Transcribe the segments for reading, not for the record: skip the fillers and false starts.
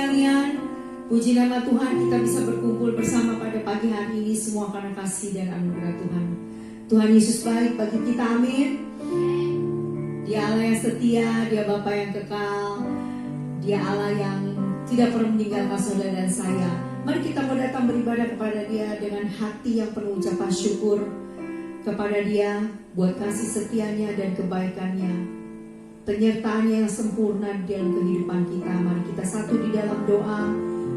sekalian, puji nama Tuhan kita bisa berkumpul bersama pada pagi hari ini semua karena kasih dan anugerah Tuhan. Tuhan Yesus baik bagi kita, amin. Dia Allah yang setia, Dia Bapa yang kekal, Dia Allah yang tidak pernah meninggalkan saudara dan saya. Mari kita mau datang beribadah kepada Dia dengan hati yang penuh ucapan syukur kepada Dia buat kasih setianya dan kebaikannya, penyertaannya yang sempurna di dalam kehidupan kita. Mari kita satu di dalam doa.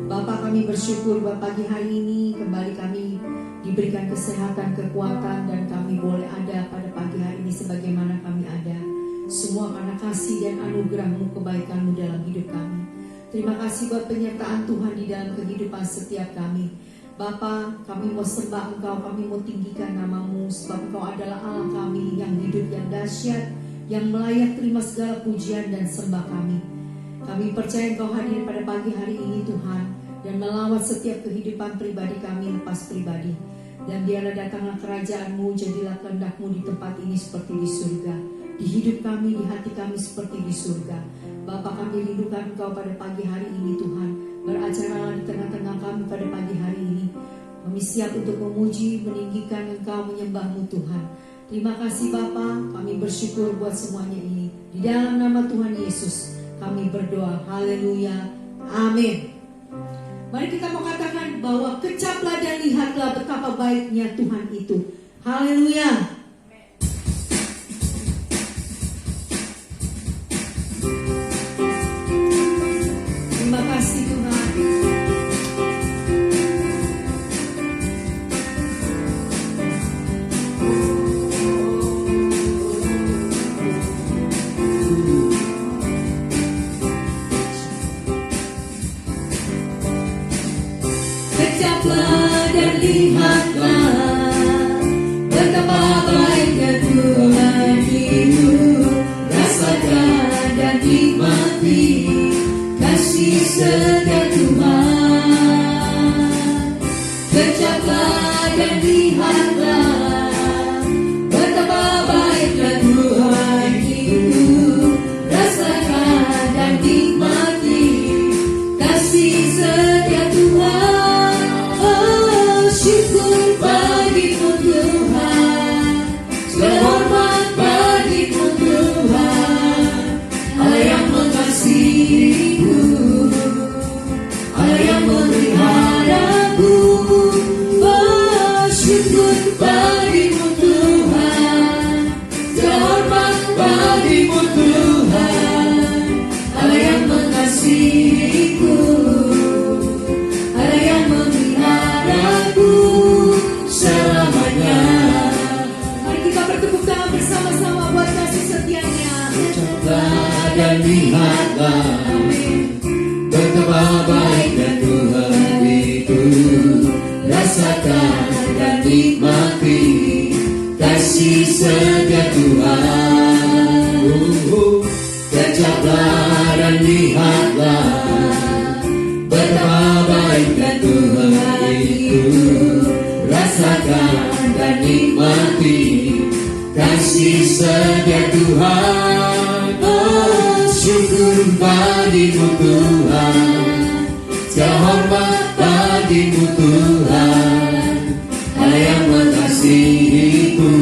Bapa, kami bersyukur buat pagi hari ini kembali kami diberikan kesehatan, kekuatan, dan kami boleh ada pada pagi hari ini sebagaimana kami ada. Semua karena kasih dan anugerah-Mu, kebaikan-Mu dalam hidup kami. Terima kasih buat penyertaan Tuhan di dalam kehidupan setiap kami. Bapa, kami mau sembah Engkau, kami mau tinggikan nama-Mu, sebab Engkau adalah Allah kami yang hidup, yang dahsyat, yang melayak terima segala pujian dan sembah kami. Kami percaya Engkau hadir pada pagi hari ini Tuhan, dan melawat setiap kehidupan pribadi kami lepas pribadi. Dan biarlah datanglah kerajaan-Mu, jadilah kehendak-Mu di tempat ini seperti di surga, di hidup kami, di hati kami seperti di surga. Bapa, kami rindukan Engkau pada pagi hari ini Tuhan. Beracaralah di tengah-tengah kami pada pagi hari ini. Kami siap untuk memuji, meninggikan Engkau, menyembah-Mu Tuhan. Terima kasih Bapa, kami bersyukur buat semuanya ini. Di dalam nama Tuhan Yesus kami berdoa, haleluya, amin. Mari kita mau katakan bahwa kecaplah dan lihatlah betapa baiknya Tuhan itu. Haleluya. Terima kasih Tuhan. Kecaplah dan lihatlah betapa baiknya Tuhan itu. Rasakan dan nikmati kasih setia Tuhan. Kecaplah dan lihatlah betapa baiknya Tuhan itu. Rasakan dan nikmati kasih setia Tuhan. Oh, syukur bagimu Tuhan, segala hormat bagimu Tuhan. Allah yang mengasihiku, Allah yang memeliharaku. Oh, syukur bagimu Tuhan, segala hormat bagimu Tuhan. Allah yang mengasihiku, Allah yang memeliharaku selamanya. Mari kita bertepuk tangan bersama-sama buat kasih setianya. Kecaplah dan lihatlah betapa baiknya Tuhan itu. Rasakan dan nikmati kasih setia Tuhan. Kecaplah dan lihatlah betapa baiknya Tuhan itu. Rasakan dan nikmati kasih setia Tuhan. Oh, syukur bagimu Tuhan, segala hormat bagimu Tuhan. Allah yang mengasihiku,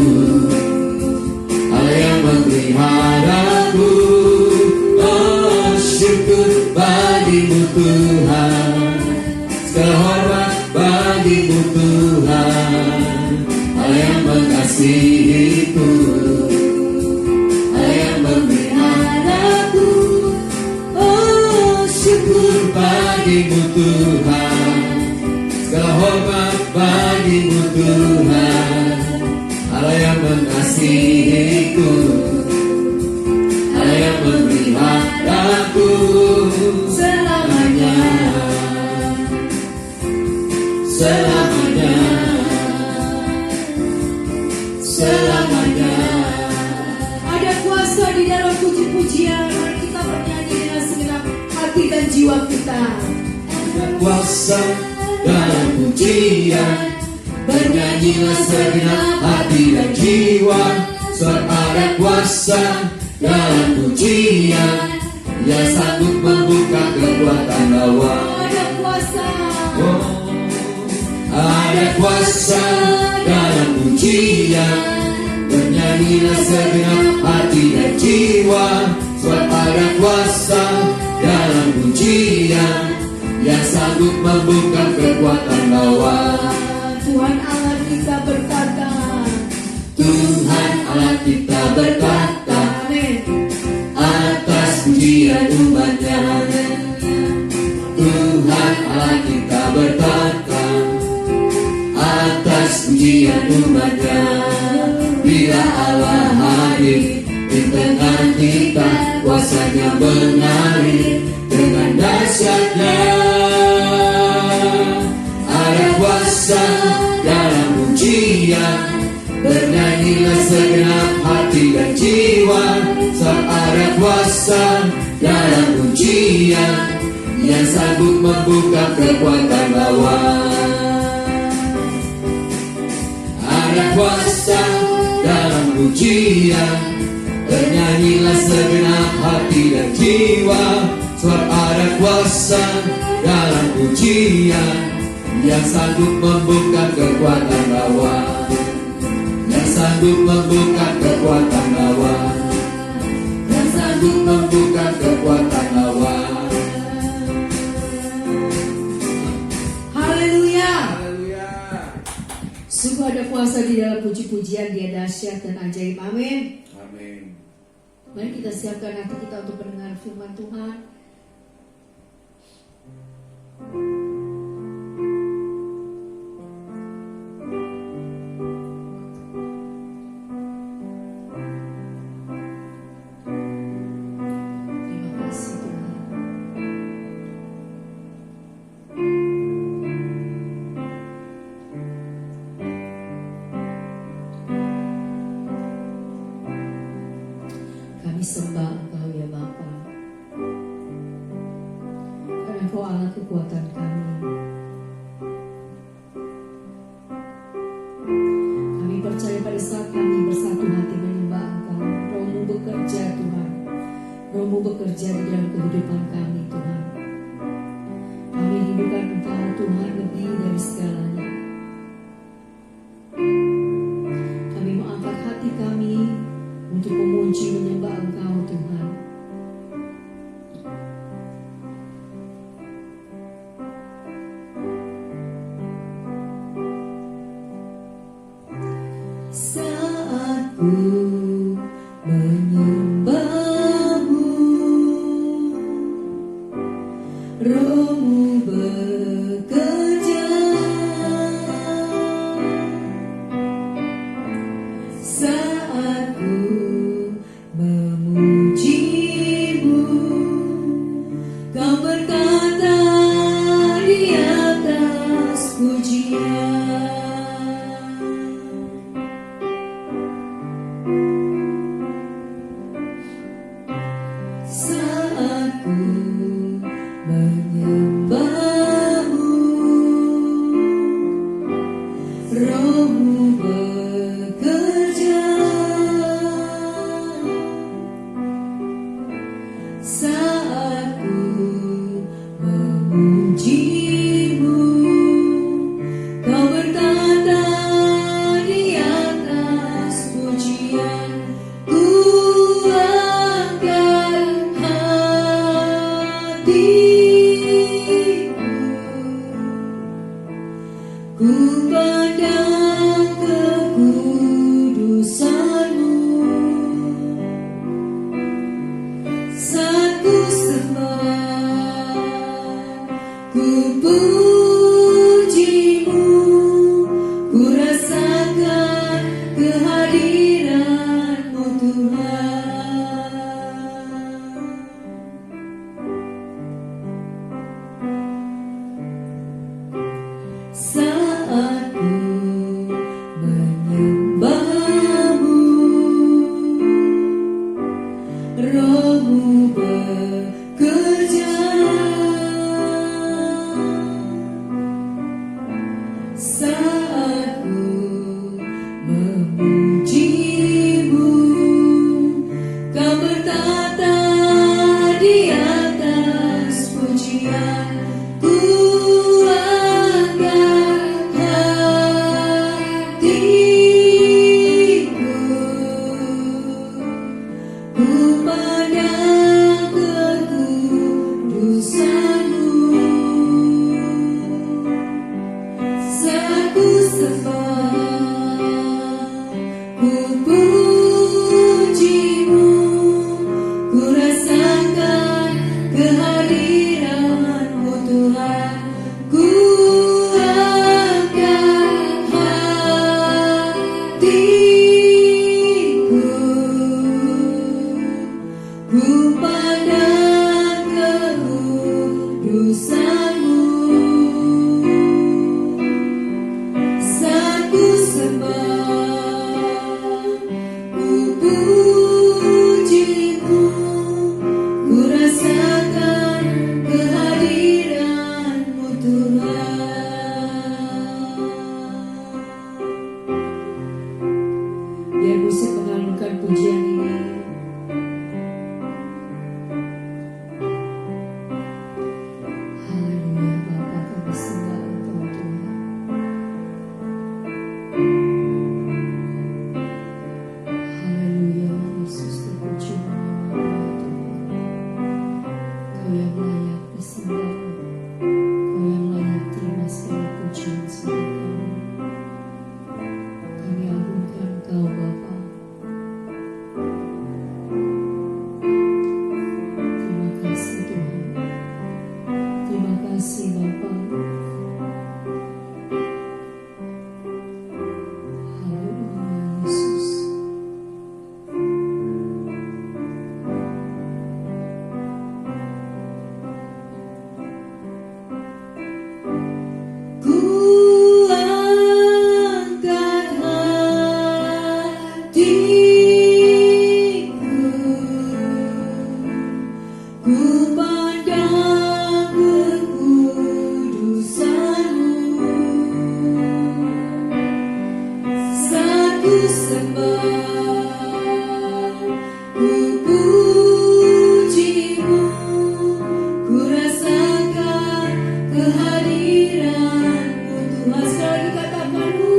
Allah yang memeliharaku. Oh, syukur bagimu Tuhan, segala hormat bagimu Tuhan. Allah yang mengasihiku, Allah yang memeliharaku. Oh, syukur bagimu Tuhan, segala hormat bagimu Tuhan. Allah yang mengasihiku, Allah yang memeliharaku selamanya, selamanya, selamanya. Ada kuasa di dalam puji-pujian. Mari kita bernyanyi dengan segenap hati dan jiwa kita. Ada kuasa dalam pujian, bernyanyilah segenap hati dan jiwa. Sebab ada kuasa dalam pujian, Dia sanggup membuka kekuatan kekuatan lawan. Ada kuasa. Oh, ada kuasa dalam pujian. Bernyanyilah segenap hati dan jiwa, sebab ada kuasa dalam pujian yang sanggup membuka kekuatan lawan. Tuhan Allah kita berkata, Tuhan Allah kita berkata, amin. atas pujian umatnya. Tuhan Allah kita berkata, atas pujian umatnya. Bila Allah hadir di tengah kita, kuasanya mengalir dengan dahsyatnya. Ada kuasa dalam pujian. Bernyanyilah segenap hati dan jiwa, sebab ada kuasa dalam pujian yang sanggup membuka kekuatan lawan. Ada kuasa dalam pujian. Bernyanyilah segenap hati dan jiwa, sebab ada kuasa dalam pujian yang sanggup membuka kekuatan lawan. Yang sanggup membuka kekuatan lawan. Yang sanggup membuka kekuatan lawan. Haleluya. Sungguh ada kuasa di dalam puji-pujian, dia dahsyat dan ajaib. Amin. Amin. Mari kita siapkan hati kita untuk mendengar firman Tuhan. Terima kasih Tuhan. Kami sembah Engkau ya Bapa, karena Engkau Allah kekuatan kami. Kami percaya pada saat kami bersatu hati menyembah Engkau, Roh-Mu bekerja Tuhan. Roh-Mu bekerja di dalam kehidupan kami Tuhan. Kami rindukan Engkau Tuhan lebih dari segalanya. Kami mengangkat hati kami untuk memuji menyembah Engkau Tuhan. Saat ku menyembah-Mu, Roh-Mu bekerja. Saat ku memuji-Mu, Kau berkata di atas pujian. Saat ku menyembah-Mu, Roh-Mu bekerja. Saat ku memuji-Mu, Kau berkata di atas pujian. Ku angkat hatiku, ku pandang kekudusan-Mu. Saat ku sembah, ku puji-Mu, ku rasakan kehadiran-Mu Tuhan. Saat ku Kau yang layak disembah, Kau yang layak terima segala pujian sembah kami. Kami agungkan Kau Bapa. Terima kasih Tuhan. Terima kasih Bapa. Haleluya Yesus. Ku angkat hatiku, ku pandang kekudusan-Mu, saat ku sembah, ku puji-Mu, ku rasakan kehadiran-Mu Tuhan. Sekali lagi katakan, ku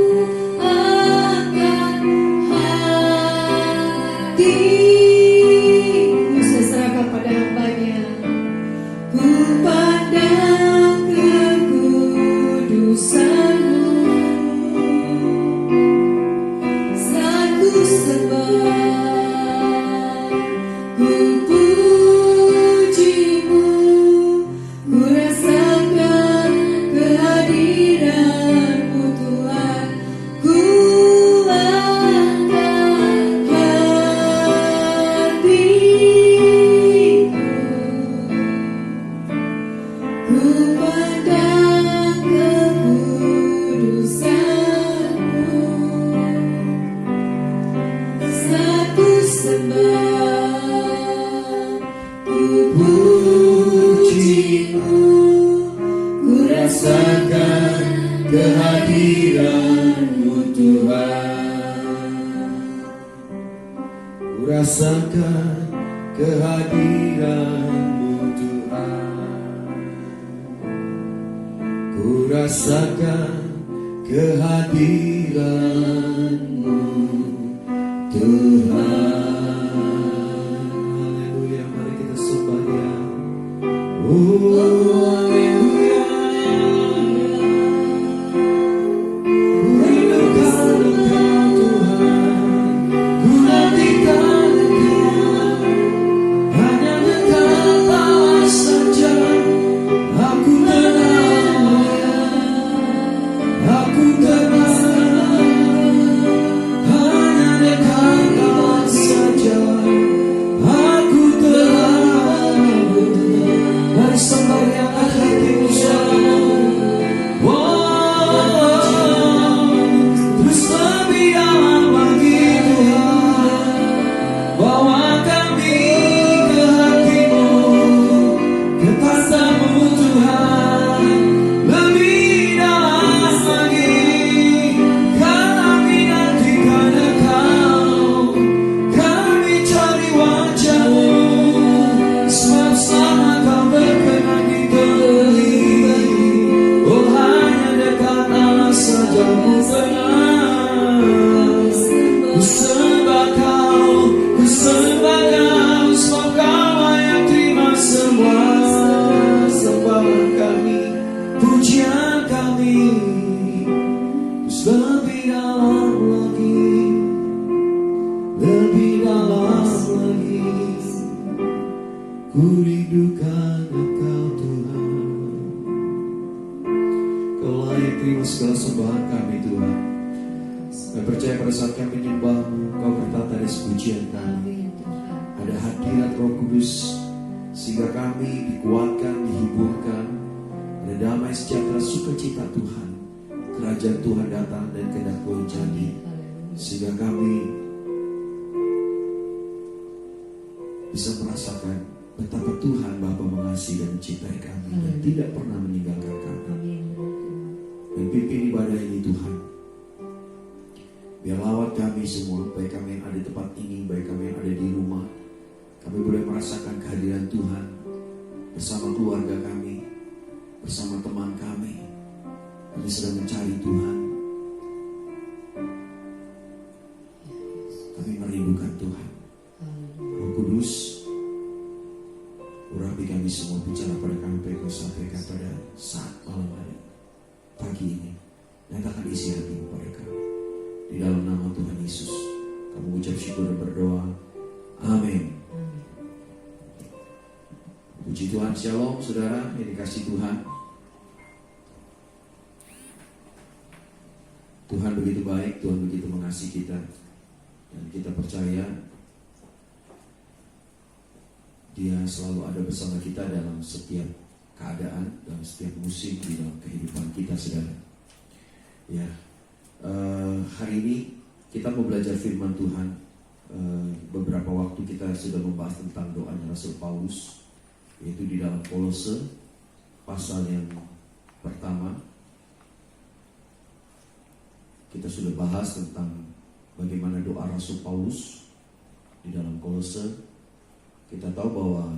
angkat hatiku, saya serahkan pada hamba-Nya. Ku pandang kekudusan-Mu, saat ku sembah, ku puji-Mu, ku rasakan kehadiran-Mu Tuhan. Ku angkat hatiku, ku pandang kekudusan-Mu, saat ku sembah, ku puji-Mu, ku rasakan kehadiran-Mu Tuhan. Ku rasakan kehadiran-Mu Tuhan. Ku rasakan kehadiran-Mu Tuhan. Haleluya, mari kita sembah Dia. Haleluya. Ku rindukan Engkau Tuhan, ku nantikan Engkau, hanya Engkau Allah saja. Aku tenang, aku tenang, hanya Engkau Allah saja. Aku tenang. Mari sembah yang hatimu selalu. Terus lebih dalam lagi Tuhan, bawa kami ke hati-Mu, ke takhta-Mu Tuhan. Lebih dalam lagi, kami nantikan Engkau, kami cari wajah-Mu, sebab selama Kau berkenan di telinga. Oh, hanya dekat Allah saja ku tenang. Ku sembah Kau, ku sembah Kau, sebab Kau yang terima semua sembahan kami, pujian kami. Terus lebih dalam lagi, lebih dalam lagi, ku rindukan Engkau Tuhan. Kau layak terima segala sembahan kami Tuhan. Kami percaya pada saat kami menyembah-Mu, Kau bertata di pujian kami. Amin Tuhan. Ada hadirat Roh Kudus, sehingga kami dikuatkan, dihiburkan. Ada damai sejahtera sukacita Tuhan. Kerajaan Tuhan datang dan kehendak Tuhan jadi, sehingga kami bisa merasakan betapa Tuhan Bapa mengasihi dan mencintai kami dan tidak pernah meninggalkan kami. Amin. Dan pimpin ibadah ini Tuhan. Biar lawat kami semua, baik kami yang ada di tempat ini, baik kami yang ada di rumah. Kami boleh merasakan kehadiran Tuhan bersama keluarga kami, bersama teman kami. Kami sedang mencari Tuhan. Kami merindukan Tuhan. Roh Kudus, urapi kami semua, bicara pada kami, apa yang kau sampaikan pada saat malam hari, pagi ini. Nyatakan isi hatimu pada kami. Di dalam nama Tuhan Yesus, kami ucap syukur dan berdoa. Amin. Puji Tuhan, shalom saudara yang dikasihi Tuhan. Tuhan begitu baik, Tuhan begitu mengasihi kita. Dan kita percaya Dia selalu ada bersama kita dalam setiap keadaan, dalam setiap musim di dalam kehidupan kita, saudara. Ya, hari ini kita mau belajar firman Tuhan. Beberapa waktu kita sudah membahas tentang doanya Rasul Paulus, yaitu di dalam Kolose pasal yang pertama. Kita sudah bahas tentang bagaimana doa Rasul Paulus di dalam Kolose. Kita tahu bahwa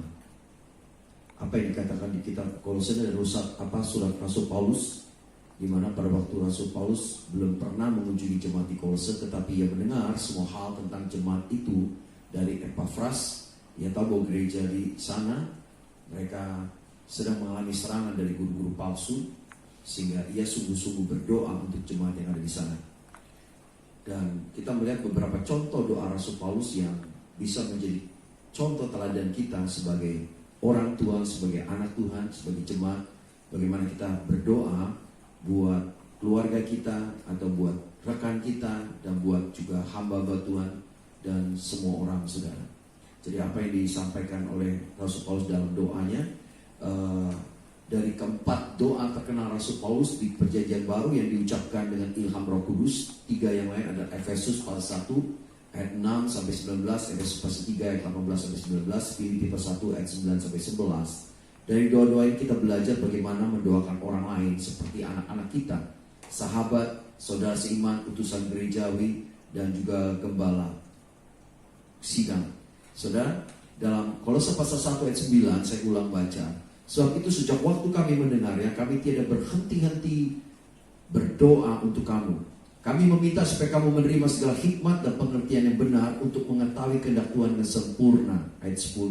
apa yang dikatakan di kitab Kolose adalah surat Rasul Paulus, di mana pada waktu Rasul Paulus belum pernah mengunjungi jemaat di Kolose, tetapi ia mendengar semua hal tentang jemaat itu dari Epafras. Ia tahu bahwa gereja di sana mereka sedang mengalami serangan dari guru-guru palsu, sehingga ia sungguh-sungguh berdoa untuk jemaat yang ada di sana. Dan kita melihat beberapa contoh doa Rasul Paulus yang bisa menjadi contoh teladan kita sebagai orang Tuhan, sebagai anak Tuhan, sebagai jemaat. Bagaimana kita berdoa buat keluarga kita, atau buat rekan kita, dan buat juga hamba-hamba Tuhan dan semua orang, saudara. Jadi apa yang disampaikan oleh Rasul Paulus dalam doanya, dari keempat doa terkenal Rasul Paulus di Perjanjian Baru yang diucapkan dengan ilham Roh Kudus, 3 yang lain adalah Efesus pasal 1 ayat 6 sampai 19, Efesus pasal 3 ayat 18 sampai 19, Filipi pasal 1 ayat 9 sampai 11. Dari doa-doa ini kita belajar bagaimana mendoakan orang lain seperti anak-anak kita, sahabat, saudara seiman, utusan gerejawi, dan juga gembala sidang. Saudara, dalam Kolose pasal 1 ayat 9 saya ulang baca. Sebab itu sejak waktu kami mendengarnya, kami tidak berhenti-henti berdoa untuk kamu. Kami meminta supaya kamu menerima segala hikmat dan pengertian yang benar untuk mengetahui kehendak Tuhan yang sempurna. Ayat 10,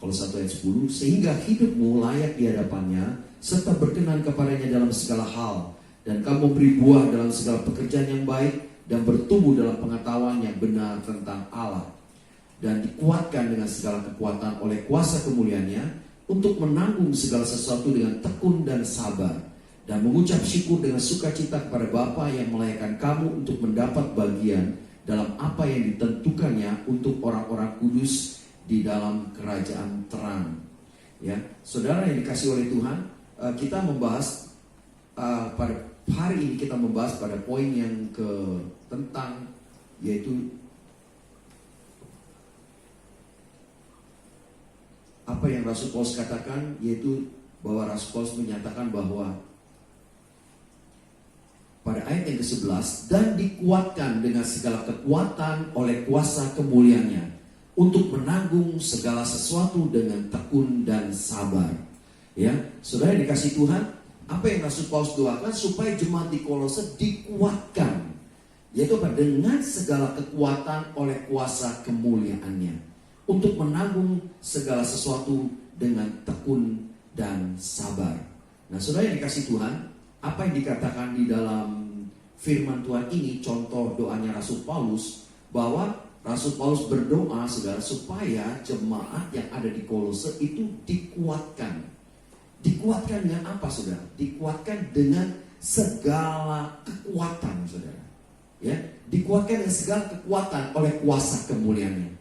Kolose 1 ayat 10, sehingga hidupmu layak di hadapannya, serta berkenan kepadanya dalam segala hal, dan kamu beri buah dalam segala pekerjaan yang baik, dan bertumbuh dalam pengetahuan yang benar tentang Allah, dan dikuatkan dengan segala kekuatan oleh kuasa kemuliaannya, untuk menanggung segala sesuatu dengan tekun dan sabar, dan mengucap syukur dengan sukacita kepada Bapa yang melayakkan kamu untuk mendapat bagian dalam apa yang ditentukannya untuk orang-orang kudus di dalam kerajaan terang. Ya, saudara yang dikasihi oleh Tuhan, kita membahas pada hari ini kita membahas pada poin yang tentang, yaitu apa yang Rasul Paulus katakan, yaitu bahwa Rasul Paulus menyatakan bahwa pada ayat yang ke-11, dan dikuatkan dengan segala kekuatan oleh kuasa kemuliaannya untuk menanggung segala sesuatu dengan tekun dan sabar. Ya, saudara dikasih Tuhan, apa yang Rasul Paulus doakan supaya jemaat di Kolose dikuatkan, yaitu apa? Dengan segala kekuatan oleh kuasa kemuliaannya untuk menanggung segala sesuatu dengan tekun dan sabar. Nah, saudara yang dikasih Tuhan, apa yang dikatakan di dalam firman Tuhan ini, contoh doanya Rasul Paulus, bahwa Rasul Paulus berdoa, saudara, supaya jemaat yang ada di Kolose itu dikuatkan. Dikuatkan dengan apa, saudara? Dikuatkan dengan segala kekuatan, saudara. Ya, dikuatkan dengan segala kekuatan oleh kuasa kemuliaannya.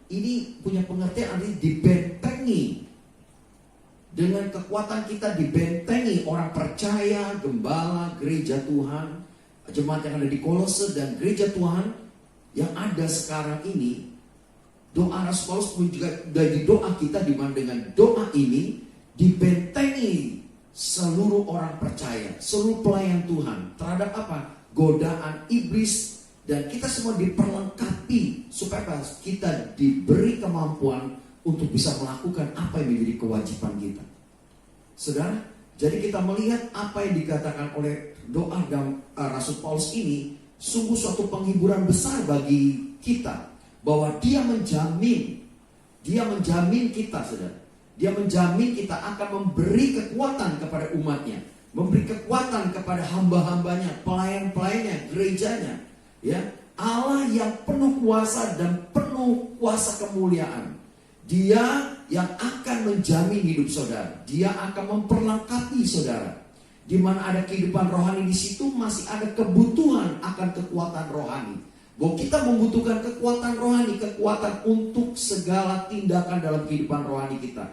Ini punya pengertian artinya dibentengi. Dengan kekuatan kita dibentengi orang percaya, gembala, gereja Tuhan, jemaat yang ada di Kolose dan gereja Tuhan yang ada sekarang ini. Doa Rasul Paulus pun juga dari doa kita, di mana dengan doa ini dibentengi seluruh orang percaya, seluruh pelayan Tuhan terhadap apa? Godaan iblis, dan kita semua diperlengkapi supaya kita diberi kemampuan untuk bisa melakukan apa yang menjadi kewajiban kita. Saudara, jadi kita melihat apa yang dikatakan oleh doa dan Rasul Paulus ini sungguh suatu penghiburan besar bagi kita, bahwa dia menjamin kita, saudara, Dia menjamin kita akan memberi kekuatan kepada umatnya, memberi kekuatan kepada hamba-hambanya, pelayan-pelayannya, gerejanya. Ya, Allah yang penuh kuasa dan penuh kuasa kemuliaan. Dia yang akan menjamin hidup saudara. Dia akan memperlengkapi saudara. Di mana ada kehidupan rohani, di situ masih ada kebutuhan akan kekuatan rohani. Bahwa kita membutuhkan kekuatan rohani, kekuatan untuk segala tindakan dalam kehidupan rohani kita.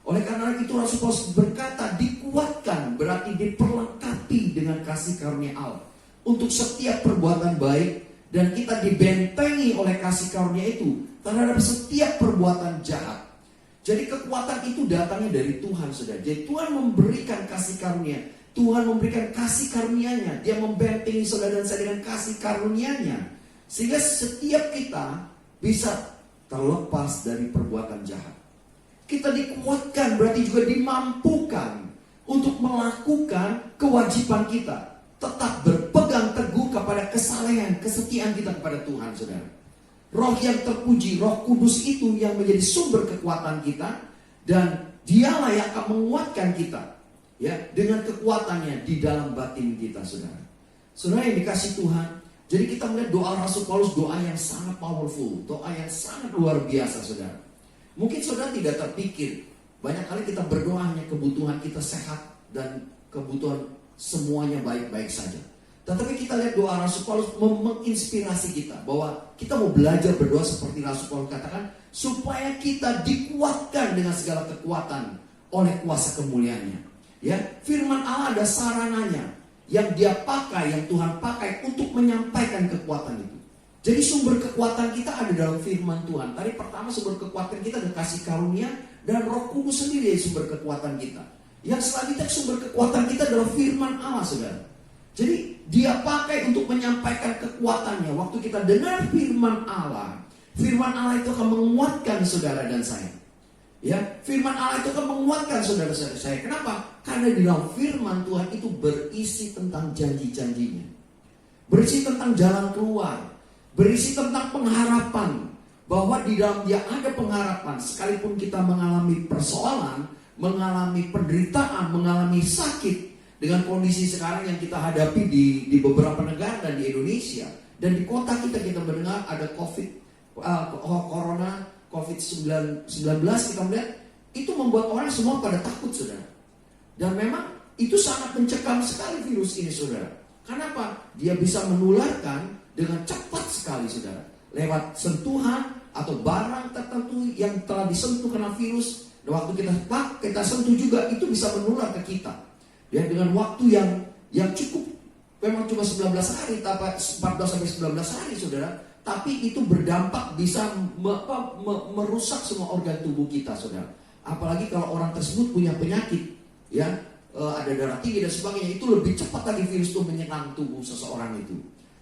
Oleh karena itu Rasul Paulus berkata, dikuatkan berarti diperlengkapi dengan kasih karunia Allah untuk setiap perbuatan baik. Dan kita dibentengi oleh kasih karunia itu terhadap setiap perbuatan jahat. Jadi kekuatan itu datangnya dari Tuhan, saudara. Jadi Tuhan memberikan kasih karunia. Tuhan memberikan kasih karunia-Nya. Dia membentengi saudara dan saya dengan kasih karunia-Nya. Sehingga setiap kita bisa terlepas dari perbuatan jahat. Kita dikuatkan berarti juga dimampukan untuk melakukan kewajiban kita. Tetap berpegang teguh kepada kesalehan, kesetiaan kita kepada Tuhan, saudara. Roh yang terpuji, Roh Kudus itu yang menjadi sumber kekuatan kita. Dan dialah yang akan menguatkan kita, ya, dengan kekuatannya di dalam batin kita, saudara. Saudara yang dikasih Tuhan, jadi kita melihat doa Rasul Paulus, doa yang sangat powerful, doa yang sangat luar biasa, saudara. Mungkin saudara tidak terpikir, banyak kali kita berdoa hanya kebutuhan kita sehat dan kebutuhan semuanya baik-baik saja. Tetapi kita lihat doa Rasul Paulus menginspirasi kita bahwa kita mau belajar berdoa seperti Rasul Paulus katakan, supaya kita dikuatkan dengan segala kekuatan oleh kuasa kemuliaannya. Ya, firman Allah ada sarananya yang dia pakai, yang Tuhan pakai untuk menyampaikan kekuatan itu. Jadi sumber kekuatan kita ada dalam firman Tuhan. Tadi pertama sumber kekuatan kita adalah kasih karunia dan Roh Kudus sendiri sumber kekuatan kita. Yang selanjutnya sumber kekuatan kita adalah firman Allah, saudara. Jadi dia pakai untuk menyampaikan kekuatannya. Waktu kita dengar firman Allah itu akan menguatkan saudara dan saya. Ya, firman Allah itu akan menguatkan saudara saya. Kenapa? Karena di dalam firman Tuhan itu berisi tentang janji-janjinya, berisi tentang jalan keluar, berisi tentang pengharapan. Bahwa di dalam dia ada pengharapan. Sekalipun kita mengalami persoalan, mengalami penderitaan, mengalami sakit, dengan kondisi sekarang yang kita hadapi di beberapa negara dan di Indonesia dan di kota kita mendengar ada corona COVID-19, kita melihat itu membuat orang semua pada takut, saudara. Dan memang itu sangat mencekam sekali virus ini, saudara. Kenapa? Dia bisa menularkan dengan cepat sekali, saudara, lewat sentuhan atau barang tertentu yang telah disentuh kena virus. Dan waktu kita sentuh juga itu bisa menular ke kita. Ya, dengan waktu yang cukup, memang cuma 19 hari, 14-19 hari, saudara. Tapi itu berdampak bisa merusak semua organ tubuh kita, saudara. Apalagi kalau orang tersebut punya penyakit, ya, ada darah tinggi dan sebagainya, itu lebih cepat lagi virus itu menyerang tubuh seseorang itu.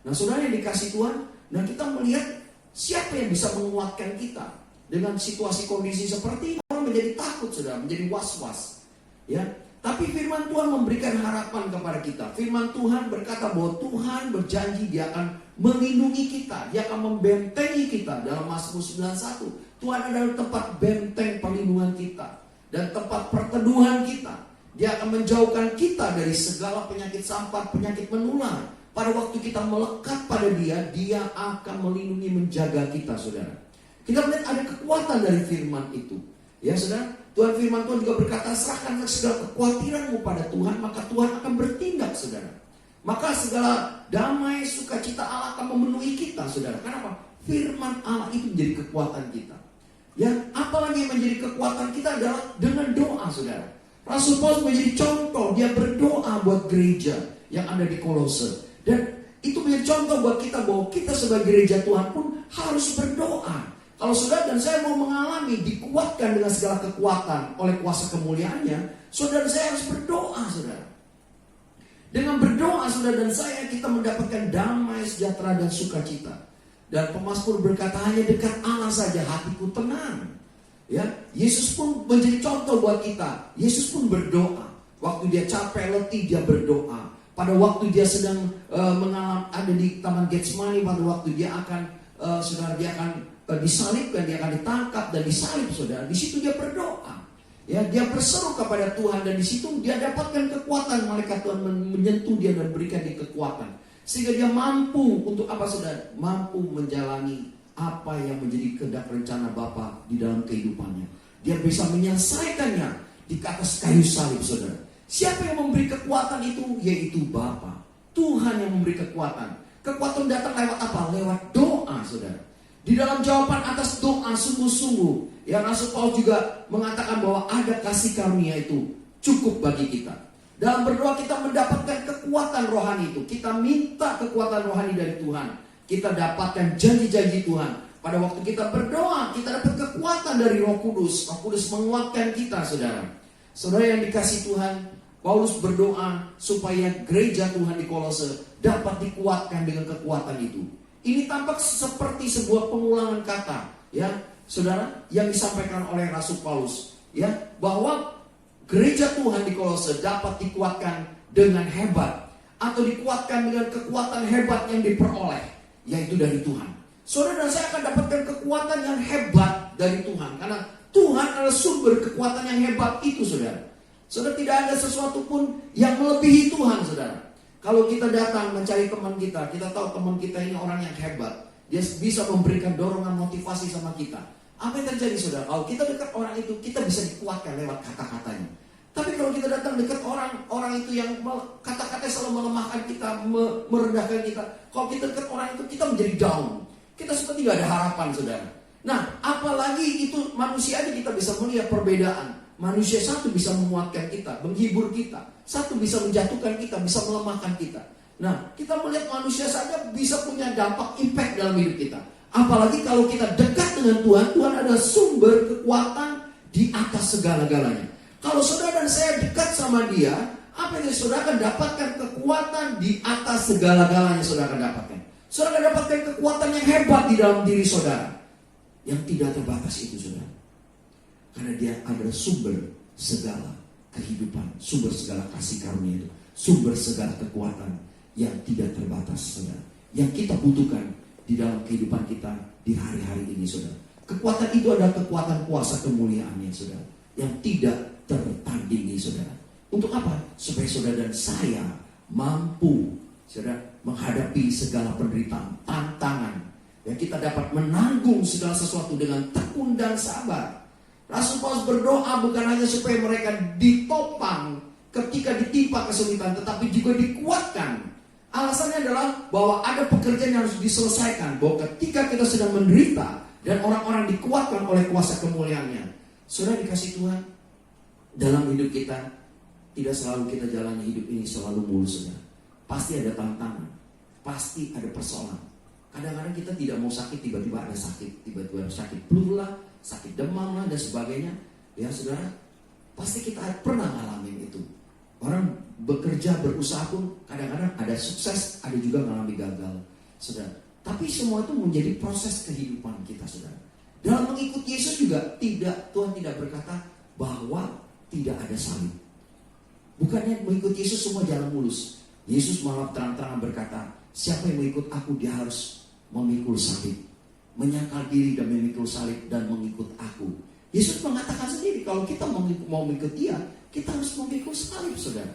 Nah, saudara yang dikasih Tuhan, dan kita melihat siapa yang bisa menguatkan kita dengan situasi kondisi seperti ini. Orang menjadi takut, saudara, menjadi was-was, ya. Tapi firman Tuhan memberikan harapan kepada kita. Firman Tuhan berkata bahwa Tuhan berjanji dia akan melindungi kita, dia akan membentengi kita. Dalam Mazmur 91, Tuhan adalah tempat benteng perlindungan kita dan tempat perteduhan kita. Dia akan menjauhkan kita dari segala penyakit sampar, penyakit menular. Pada waktu kita melekat pada dia, dia akan melindungi, menjaga kita, saudara. Kita melihat ada kekuatan dari firman itu. Ya, saudara, Tuhan firman Tuhan juga berkata, serahkanlah segala kekhawatiranmu pada Tuhan, maka Tuhan akan bertindak, saudara. Maka segala damai, sukacita Allah akan memenuhi kita, saudara. Kenapa? Firman Allah itu menjadi kekuatan kita. Ya, apalagi yang menjadi kekuatan kita adalah dengan doa, saudara. Rasul Paulus menjadi contoh, dia berdoa buat gereja yang ada di Kolose. Dan itu menjadi contoh buat kita bahwa kita sebagai gereja Tuhan pun harus berdoa. Kalau saudara dan saya mau mengalami dikuatkan dengan segala kekuatan oleh kuasa kemuliaannya, saudara dan saya harus berdoa, saudara. Dengan berdoa saudara dan saya, kita mendapatkan damai, sejahtera dan sukacita. Dan pemazmur berkata, hanya dekat Allah saja hatiku tenang. Ya, Yesus pun menjadi contoh buat kita. Yesus pun berdoa. Waktu dia capek, letih, dia berdoa. Pada waktu dia sedang ada di Taman Getsemani, pada waktu dia akan saudara, dia akan disalibkan, dia akan ditangkap dan disalib, saudara. Di situ dia berdoa. Ya, dia berseru kepada Tuhan dan di situ dia dapatkan kekuatan. Malaikat Tuhan menyentuh dia dan berikan dia kekuatan. Sehingga dia mampu untuk apa saudara? Mampu menjalani apa yang menjadi kehendak rencana Bapa di dalam kehidupannya. Dia bisa menyelesaikannya di atas kayu salib saudara. Siapa yang memberi kekuatan itu? Yaitu Bapa. Tuhan yang memberi kekuatan. Kekuatan datang lewat apa? Lewat doa saudara. Di dalam jawaban atas doa sungguh-sungguh, ya Rasul Paulus juga mengatakan bahwa ada kasih karunia itu cukup bagi kita. Dalam berdoa kita mendapatkan kekuatan rohani itu. Kita minta kekuatan rohani dari Tuhan. Kita dapatkan janji-janji Tuhan. Pada waktu kita berdoa, kita dapat kekuatan dari Roh Kudus. Roh Kudus menguatkan kita, saudara. Saudara yang dikasih Tuhan, Paulus berdoa supaya gereja Tuhan di Kolose dapat dikuatkan dengan kekuatan itu. Ini tampak seperti sebuah pengulangan kata, ya, saudara, yang disampaikan oleh Rasul Paulus, ya, bahwa gereja Tuhan di Kolose dapat dikuatkan dengan hebat atau dikuatkan dengan kekuatan hebat yang diperoleh, yaitu dari Tuhan. Saudara dan saya akan dapatkan kekuatan yang hebat dari Tuhan, karena Tuhan adalah sumber kekuatan yang hebat itu, saudara. Saudara, tidak ada sesuatu pun yang melebihi Tuhan, saudara. Kalau kita datang mencari teman kita tahu teman kita ini orang yang hebat. Dia bisa memberikan dorongan motivasi sama kita. Apa yang terjadi, saudara? Kalau kita dekat orang itu, kita bisa dikuatkan lewat kata-katanya. Tapi kalau kita datang dekat orang itu yang kata-katanya selalu melemahkan kita, merendahkan kita. Kalau kita dekat orang itu, kita menjadi down. Kita seperti tidak ada harapan, saudara. Nah, apalagi itu manusia aja kita bisa melihat perbedaan. Manusia satu bisa menguatkan kita, menghibur kita. Satu bisa menjatuhkan kita, bisa melemahkan kita. Nah, kita melihat manusia saja bisa punya dampak, impact dalam hidup kita. Apalagi kalau kita dekat dengan Tuhan, Tuhan adalah sumber kekuatan di atas segala-galanya. Kalau saudara dan saya dekat sama Dia, apa yang saudara akan dapatkan? Kekuatan di atas segala-galanya saudara akan dapatkan. Saudara akan dapatkan kekuatan yang hebat di dalam diri saudara, yang tidak terbatas itu, saudara. Karena Dia adalah sumber segala kehidupan, sumber segala kasih karunia itu, sumber segala kekuatan yang tidak terbatas, saudara. Yang kita butuhkan di dalam kehidupan kita di hari-hari ini, saudara. Kekuatan itu adalah kekuatan kuasa kemuliaannya, saudara, yang tidak tertandingi, saudara. Untuk apa? Supaya saudara dan saya mampu, saudara, menghadapi segala penderitaan, tantangan. Ya, kita dapat menanggung segala sesuatu dengan tekun dan sabar. Rasul Paulus berdoa bukan hanya supaya mereka ditopang ketika ditimpa kesulitan, tetapi juga dikuatkan. Alasannya adalah bahwa ada pekerjaan yang harus diselesaikan. Bahwa ketika kita sedang menderita dan orang-orang dikuatkan oleh kuasa kemuliaannya. Saudara dikasih Tuhan, dalam hidup kita tidak selalu kita jalani hidup ini selalu mulus, saudara. Pasti ada tantangan, pasti ada persoalan. Kadang-kadang kita tidak mau sakit, tiba-tiba ada sakit, tiba-tiba ada sakit flu lah, sakit demam lah dan sebagainya. Ya saudara, pasti kita pernah ngalamin itu. Orang bekerja, berusaha pun kadang-kadang ada sukses, ada juga mengalami gagal, saudara. Tapi semua itu menjadi proses kehidupan kita, saudara. Dalam mengikuti Yesus juga Tuhan tidak berkata bahwa tidak ada salib. Bukannya mengikuti Yesus semua jalan mulus. Yesus malah terang-terangan berkata, siapa yang mengikut aku, dia harus memikul salib, menyangkal diri dan memikul salib dan mengikut aku. Yesus mengatakan sendiri, kalau kita mau mengikut Dia, kita harus memikul salib, saudara.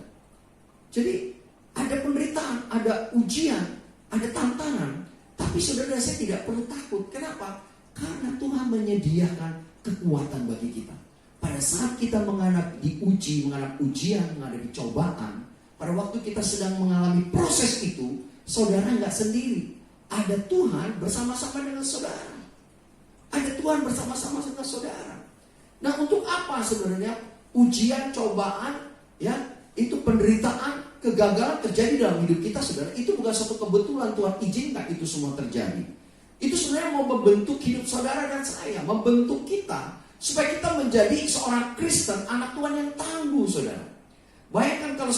Jadi ada penderitaan, ada ujian, ada tantangan. Tapi saudara saya tidak perlu takut. Kenapa? Karena Tuhan menyediakan kekuatan bagi kita. Pada saat kita menghadapi ujian, menghadapi cobaan, pada waktu kita sedang mengalami proses itu, saudara nggak sendiri. Ada Tuhan bersama-sama dengan saudara. Ada Tuhan bersama-sama dengan saudara. Nah, untuk apa sebenarnya ujian, cobaan, ya, itu penderitaan, kegagalan terjadi dalam hidup kita, saudara? Itu bukan suatu kebetulan Tuhan izinkan itu semua terjadi. Itu sebenarnya mau membentuk hidup saudara dan saya, membentuk kita supaya kita menjadi seorang Kristen, anak Tuhan yang tangguh, saudara. Bayangkan kalau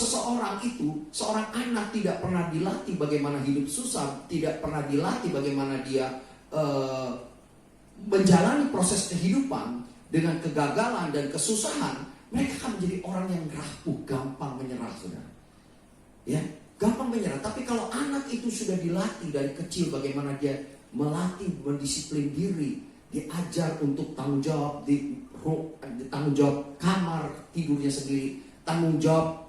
seorang anak tidak pernah dilatih bagaimana hidup susah, tidak pernah dilatih bagaimana dia menjalani proses kehidupan dengan kegagalan dan kesusahan, mereka akan menjadi orang yang rapuh, gampang menyerah, saudara. Ya, gampang menyerah. Tapi kalau anak itu sudah dilatih dari kecil bagaimana dia melatih, mendisiplin diri, diajar untuk tanggung jawab, tanggung jawab kamar tidurnya sendiri, tanggung jawab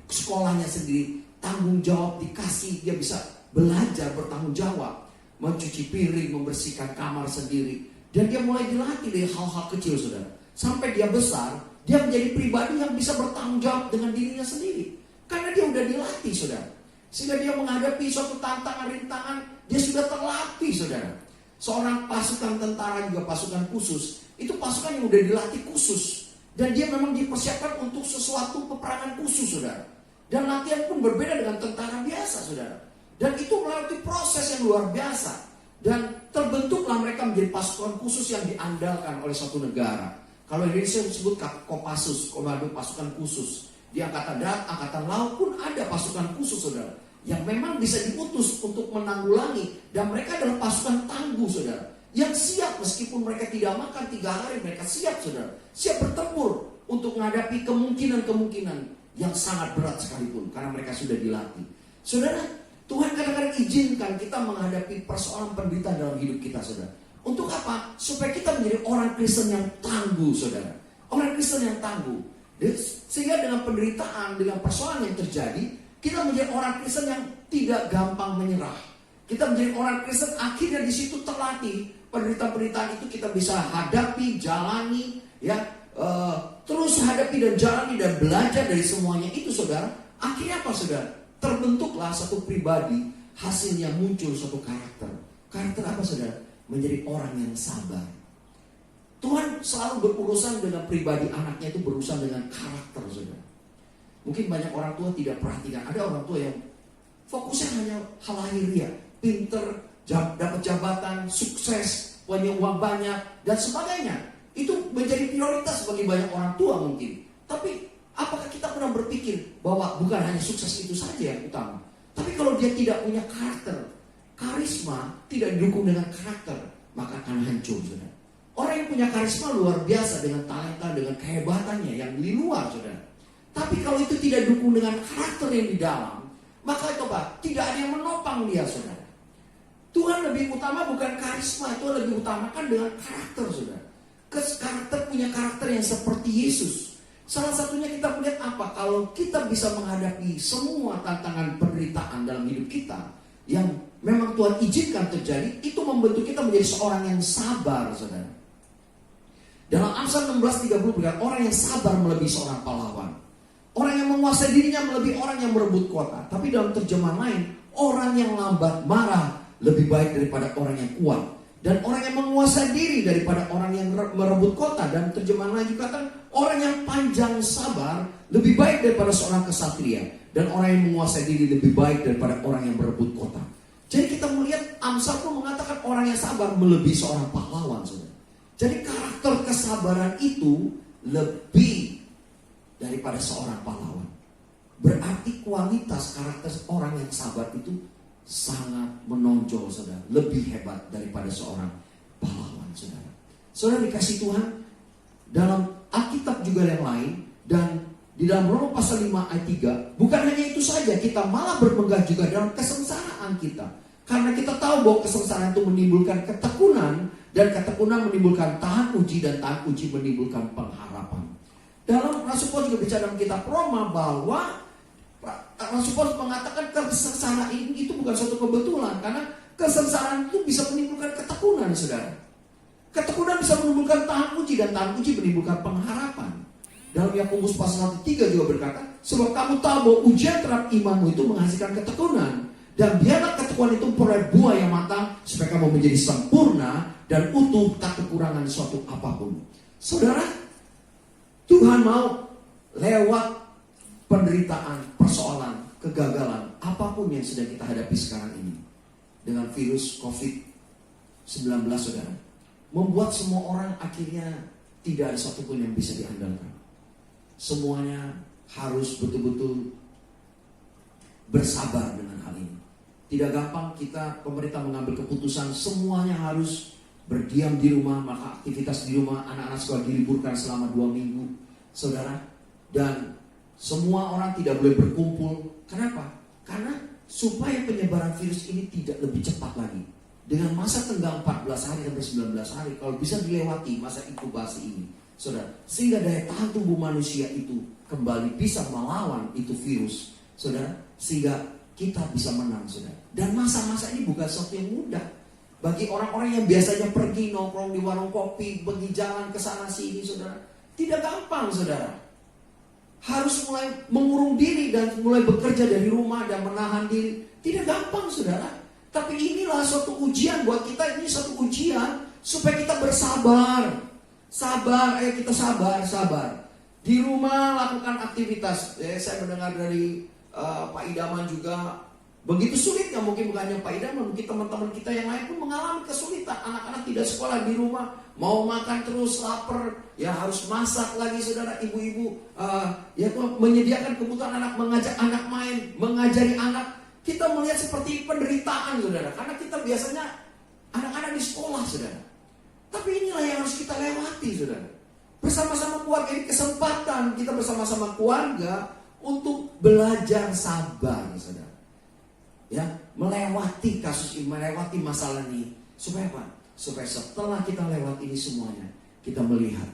sekolahnya sendiri, tanggung jawab dikasih dia bisa belajar bertanggung jawab, mencuci piring, membersihkan kamar sendiri. Dan dia mulai dilatih dari hal-hal kecil, saudara. Sampai dia besar, dia menjadi pribadi yang bisa bertanggung jawab dengan dirinya sendiri. Karena dia udah dilatih, saudara. Sehingga dia menghadapi suatu tantangan, rintangan, dia sudah terlatih, saudara. Seorang pasukan tentara juga pasukan khusus, itu pasukan yang udah dilatih khusus. Dan dia memang dipersiapkan untuk sesuatu peperangan khusus, saudara. Dan latihan pun berbeda dengan tentara biasa, saudara. Dan itu melalui proses yang luar biasa. Dan terbentuklah mereka menjadi pasukan khusus yang diandalkan oleh suatu negara. Kalau Indonesia disebut Kopassus, Komando Pasukan Khusus. Di Angkatan Darat, Angkatan Laut pun ada pasukan khusus, saudara. Yang memang bisa diutus untuk menanggulangi. Dan mereka adalah pasukan tangguh, saudara. Yang siap meskipun mereka tidak makan 3 hari, mereka siap, saudara. Siap bertempur untuk menghadapi kemungkinan-kemungkinan yang sangat berat sekalipun. Karena mereka sudah dilatih. Saudara, Tuhan kadang-kadang izinkan kita menghadapi persoalan penderitaan dalam hidup kita, saudara. Untuk apa? Supaya kita menjadi orang Kristen yang tangguh, saudara. Orang Kristen yang tangguh. Sehingga dengan penderitaan, dengan persoalan yang terjadi, kita menjadi orang Kristen yang tidak gampang menyerah. Kita menjadi orang Kristen akhirnya di situ terlatih. Penderitaan-penderitaan itu kita bisa hadapi, jalani, ya, terus hadapi dan jalani dan belajar dari semuanya itu, saudara. Akhirnya apa, saudara? Terbentuklah satu pribadi, hasilnya muncul suatu karakter. Karakter apa, saudara? Menjadi orang yang sabar. Tuhan selalu berurusan dengan pribadi anaknya, itu berurusan dengan karakter, saudara. Mungkin banyak orang tua tidak perhatikan. Ada orang tua yang fokusnya hanya hal lahiriah, pinter, dapat jabatan, sukses, punya uang banyak, dan sebagainya. Itu menjadi prioritas bagi banyak orang tua mungkin. Tapi apakah kita pernah berpikir bahwa bukan hanya sukses itu saja yang utama? Tapi kalau dia tidak punya karakter, karisma tidak didukung dengan karakter, maka akan hancur, saudara. Orang yang punya karisma luar biasa dengan talenta, dengan kehebatannya yang di luar, saudara. Tapi kalau itu tidak didukung dengan karakter yang di dalam, maka itu apa? Tidak ada yang menopang dia, saudara. Tuhan lebih utama bukan karisma, Tuhan lebih utamakan dengan karakter, saudara. Karakter punya karakter yang seperti Yesus. Salah satunya kita melihat apa? Kalau kita bisa menghadapi semua tantangan penderitaan dalam hidup kita yang memang Tuhan izinkan terjadi, itu membentuk kita menjadi seorang yang sabar, saudara. Dalam Amsal 16:30 berkata, orang yang sabar melebihi seorang pahlawan. Orang yang menguasai dirinya melebihi orang yang merebut kota. Tapi dalam terjemahan lain, orang yang lambat marah lebih baik daripada orang yang kuat. Dan orang yang menguasai diri daripada orang yang merebut kota. Dan terjemahan lain juga katakan, orang yang panjang sabar lebih baik daripada seorang kesatria. Dan orang yang menguasai diri lebih baik daripada orang yang merebut kota. Jadi kita melihat Amsal pun mengatakan orang yang sabar melebihi seorang pahlawan, saudara. Jadi karakter kesabaran itu lebih daripada seorang pahlawan. Berarti kualitas karakter orang yang sabar itu sangat menonjol, saudara. Lebih hebat daripada seorang pahlawan, saudara. Saudara dikasih Tuhan, dalam Alkitab juga yang lain, dan di dalam Roma pasal 5 ayat 3, bukan hanya itu saja, kita malah bermegah juga dalam kesengsaraan kita. Karena kita tahu bahwa kesengsaraan itu menimbulkan ketekunan, dan ketekunan menimbulkan tahan uji, dan tahan uji menimbulkan pengharapan. Dalam Rasul Paulus juga bicara dalam kitab Roma bahwa Rasul Paulus mengatakan kesengsaraan ini itu bukan suatu kebetulan, karena kesengsaraan itu bisa menimbulkan ketekunan, saudara. Ketekunan bisa menimbulkan tahan uji, dan tahan uji menimbulkan pengharapan. Dalam Yakobus pasal 3 juga berkata, sebab kamu tahu bahwa ujian terhadap imanmu itu menghasilkan ketekunan, dan biarlah ketekunan itu memperoleh buah yang matang, supaya kamu menjadi sempurna dan utuh, tak kekurangan suatu apapun. Saudara, Tuhan mau lewat penderitaan, persoalan, kegagalan, apapun yang sedang kita hadapi sekarang ini, dengan virus COVID-19, saudara, membuat semua orang akhirnya tidak ada satupun yang bisa diandalkan. Semuanya harus betul-betul bersabar dengan hal ini. Tidak gampang pemerintah mengambil keputusan semuanya harus berdiam di rumah, maka aktivitas di rumah, anak-anak sekolah diliburkan selama 2 minggu, saudara. Dan semua orang tidak boleh berkumpul. Kenapa? Karena supaya penyebaran virus ini tidak lebih cepat lagi. Dengan masa tenggang 14 hari sampai 19 hari, kalau bisa dilewati masa inkubasi ini, saudara. Sehingga daya tahan tubuh manusia itu kembali bisa melawan itu virus, saudara. Sehingga kita bisa menang, saudara. Dan masa-masa ini bukan sesuatu yang mudah. Bagi orang-orang yang biasanya pergi nongkrong di warung kopi, pergi jalan ke sana sini, saudara. Tidak gampang, saudara. Harus mulai mengurung diri dan mulai bekerja dari rumah dan menahan diri. Tidak gampang, saudara. Tapi inilah suatu ujian buat kita. Ini suatu ujian supaya kita bersabar. Sabar, ayo kita sabar. Di rumah lakukan aktivitas. Saya mendengar dari Pak Idaman juga. Begitu sulitnya, mungkin bukannya Pak Idaman, mungkin teman-teman kita yang lain pun mengalami kesulitan. Anak-anak tidak sekolah di rumah, mau makan terus, lapar, ya harus masak lagi, saudara. Ibu-ibu ya menyediakan kebutuhan anak, mengajak anak main, mengajari anak. Kita melihat seperti penderitaan, saudara, karena kita biasanya anak-anak di sekolah, saudara. Tapi inilah yang harus kita lewati, saudara. Bersama-sama keluarga, ini kesempatan kita bersama-sama keluarga untuk belajar sabar, saudara. Ya, melewati kasus ini, melewati masalah ini. Supaya apa? Supaya setelah kita lewati ini semuanya, kita melihat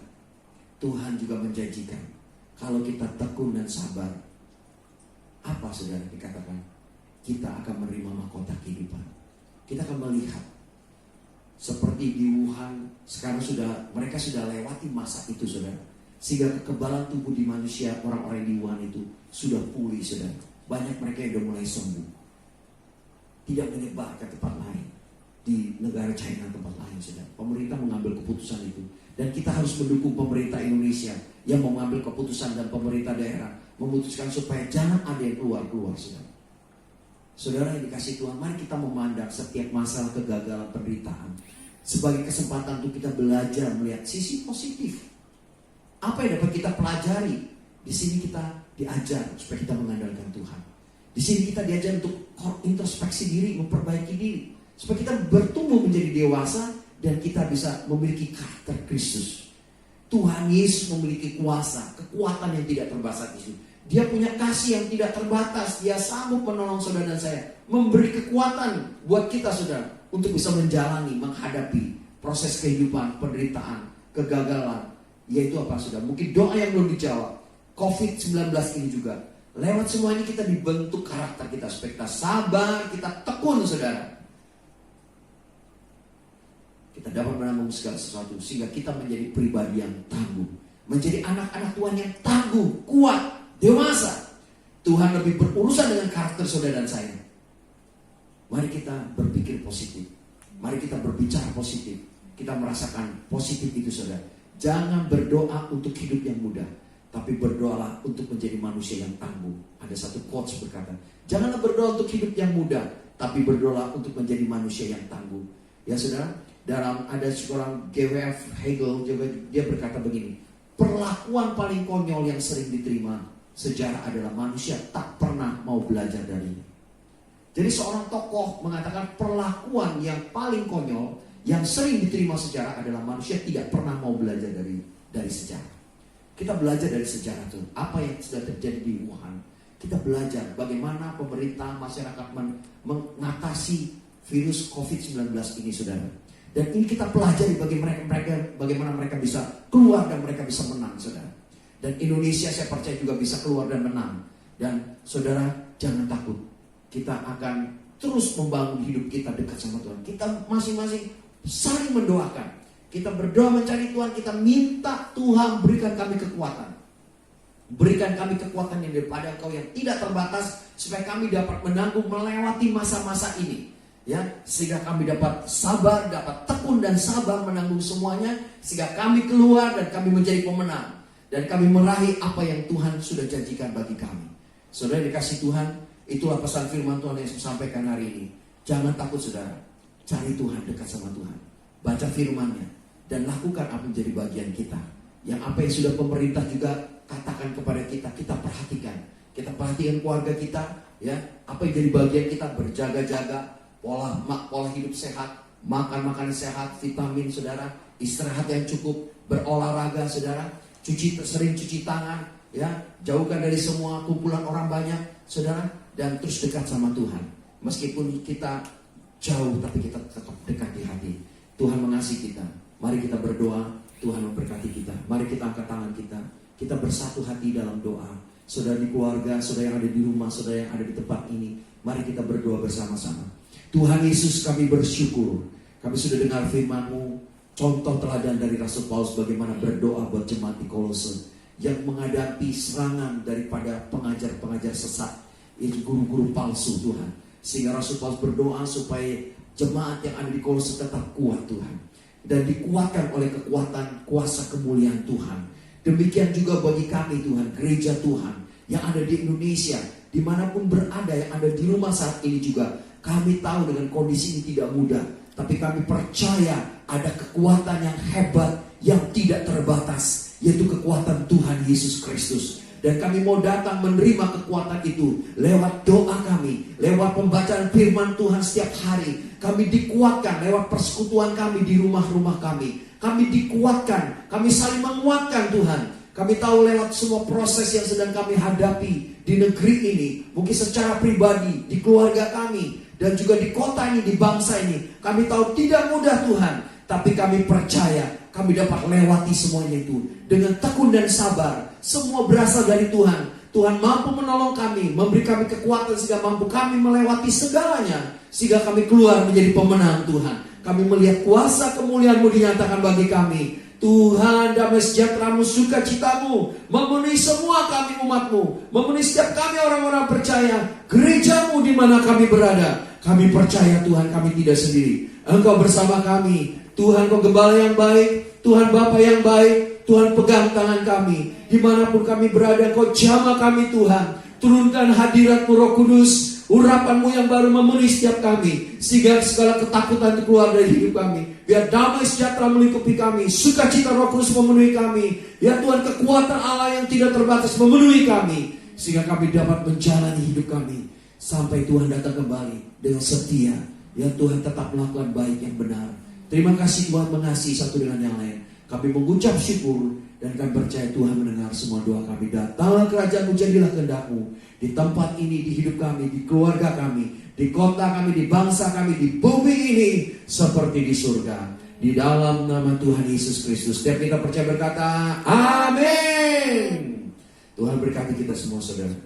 Tuhan juga menjanjikan kalau kita tekun dan sabar, apa saudara dikatakan? Kita akan menerima mahkota kehidupan. Kita akan melihat seperti di Wuhan sekarang mereka sudah lewati masa itu, saudara. Sehingga kekebalan tubuh di manusia, orang-orang di Wuhan itu sudah pulih, saudara. Banyak mereka yang sudah mulai sembuh. Tidak menyebar ke tempat lain, di negara China tempat lain, saudara. Pemerintah mengambil keputusan itu, dan kita harus mendukung pemerintah Indonesia yang mengambil keputusan, dan pemerintah daerah memutuskan supaya jangan ada yang keluar, saudara. Saudara yang dikasih Tuhan, mari kita memandang setiap masalah kegagalan, penderitaan sebagai kesempatan untuk kita belajar melihat sisi positif. Apa yang dapat kita pelajari? Di sini kita diajar supaya kita mengandalkan Tuhan. Di sini kita diajar untuk introspeksi diri, memperbaiki diri, supaya kita bertumbuh menjadi dewasa dan kita bisa memiliki karakter Kristus. Tuhan Yesus memiliki kuasa, kekuatan yang tidak terbatas itu. Dia punya kasih yang tidak terbatas. Dia sanggup menolong saudara dan saya, memberi kekuatan buat kita, saudara, untuk bisa menjalani, menghadapi proses kehidupan, penderitaan, kegagalan. Yaitu apa, saudara? Mungkin doa yang belum dijawab, COVID-19 ini juga. Lewat semua ini kita dibentuk karakter kita, supaya kita sabar, kita tekun, saudara. Kita dapat menanggung segala sesuatu, sehingga kita menjadi pribadi yang tangguh, menjadi anak-anak Tuhan yang tangguh, kuat, dewasa. Tuhan lebih berurusan dengan karakter saudara dan saya. Mari kita berpikir positif. Mari kita berbicara positif. Kita merasakan positif itu, saudara. Jangan berdoa untuk hidup yang mudah, tapi berdoalah untuk menjadi manusia yang tangguh. Ada satu quotes berkata, janganlah berdoa untuk hidup yang mudah, tapi berdoalah untuk menjadi manusia yang tangguh. Ya, saudara, ada seorang G.W.F. Hegel, dia berkata begini, perlakuan paling konyol yang sering diterima sejarah adalah manusia tak pernah mau belajar darinya. Jadi seorang tokoh mengatakan perlakuan yang paling konyol yang sering diterima sejarah adalah manusia tidak pernah mau belajar dari sejarah. Kita belajar dari sejarah itu. Apa yang sudah terjadi di Wuhan. Kita belajar bagaimana pemerintah, masyarakat mengatasi virus COVID-19 ini, saudara. Dan ini kita pelajari bagaimana mereka bisa keluar dan mereka bisa menang, saudara. Dan Indonesia saya percaya juga bisa keluar dan menang. Dan saudara, jangan takut. Kita akan terus membangun hidup kita dekat sama Tuhan. Kita masing-masing saling mendoakan. Kita berdoa mencari Tuhan. Kita minta Tuhan berikan kami kekuatan. Berikan kami kekuatan yang daripada Engkau yang tidak terbatas, supaya kami dapat menanggung melewati masa-masa ini. Ya, sehingga kami dapat sabar, dapat tekun dan sabar menanggung semuanya, sehingga kami keluar dan kami menjadi pemenang. Dan kami meraih apa yang Tuhan sudah janjikan bagi kami. Saudara dikasih Tuhan, itulah pesan firman Tuhan yang saya sampaikan hari ini. Jangan takut, saudara. Cari Tuhan, dekat sama Tuhan. Baca firman-Nya dan lakukan apa yang menjadi bagian kita. Yang apa yang sudah pemerintah juga katakan kepada kita, kita perhatikan. Kita perhatikan keluarga kita, ya. Apa yang jadi bagian kita, berjaga-jaga, pola hidup sehat, makan makanan sehat, vitamin, saudara, istirahat yang cukup, berolahraga, saudara. Sering cuci tangan, ya, jauhkan dari semua kumpulan orang banyak, saudara, dan terus dekat sama Tuhan. Meskipun kita jauh, tapi kita tetap dekat di hati. Tuhan mengasihi kita. Mari kita berdoa, Tuhan memberkati kita. Mari kita angkat tangan kita. Kita bersatu hati dalam doa. Saudara di keluarga, saudara yang ada di rumah, saudara yang ada di tempat ini. Mari kita berdoa bersama-sama. Tuhan Yesus, kami bersyukur. Kami sudah dengar firman-Mu. Contoh teladan dari Rasul Paulus bagaimana berdoa buat jemaat di Kolose yang menghadapi serangan daripada pengajar-pengajar sesat, itu guru-guru palsu Tuhan. Sehingga Rasul Paulus berdoa supaya jemaat yang ada di Kolose tetap kuat Tuhan, dan dikuatkan oleh kekuatan kuasa kemuliaan Tuhan. Demikian juga bagi kami Tuhan, gereja Tuhan yang ada di Indonesia, dimanapun berada, yang ada di rumah saat ini juga. Kami tahu dengan kondisi ini tidak mudah, tapi kami percaya ada kekuatan yang hebat, yang tidak terbatas, yaitu kekuatan Tuhan Yesus Kristus. Dan kami mau datang menerima kekuatan itu lewat doa kami, lewat pembacaan firman Tuhan setiap hari. Kami dikuatkan lewat persekutuan kami di rumah-rumah kami. Kami dikuatkan, kami saling menguatkan Tuhan. Kami tahu lewat semua proses yang sedang kami hadapi di negeri ini, mungkin secara pribadi, di keluarga kami, dan juga di kota ini, di bangsa ini. Kami tahu tidak mudah Tuhan, tapi kami percaya kami dapat lewati semuanya itu dengan tekun dan sabar. Semua berasal dari Tuhan. Tuhan mampu menolong kami, memberi kami kekuatan sehingga mampu kami melewati segalanya, sehingga kami keluar menjadi pemenang Tuhan. Kami melihat kuasa kemuliaan-Mu dinyatakan bagi kami. Tuhan, damai sejahtera-Mu, sukacita-Mu memenuhi semua kami umat-Mu, memenuhi setiap kami orang-orang percaya, gereja-Mu di mana kami berada. Kami percaya Tuhan, kami tidak sendiri. Engkau bersama kami. Tuhan, Kau gembala yang baik, Tuhan Bapa yang baik. Tuhan, pegang tangan kami dimanapun kami berada. Kau jamah kami Tuhan. Turunkan hadirat-Mu Roh Kudus, urapan-Mu yang baru memenuhi setiap kami, sehingga segala ketakutan keluar dari hidup kami. Biar damai sejahtera melingkupi kami, sukacita Roh Kudus memenuhi kami. Ya Tuhan, kekuatan Allah yang tidak terbatas memenuhi kami, sehingga kami dapat menjalani hidup kami sampai Tuhan datang kembali dengan setia. Ya Tuhan, tetap melakukan baik yang benar. Terima kasih Tuhan mengasihi satu dengan yang lain. Kami mengucap syukur dan kami percaya Tuhan mendengar semua doa kami. Datanglah kerajaan-Mu, jadilah kehendak-Mu di tempat ini, di hidup kami, di keluarga kami, di kota kami, di bangsa kami, di bumi ini seperti di surga. Di dalam nama Tuhan Yesus Kristus. Setiap kita percaya berkata, amin. Tuhan berkati kita semua saudara.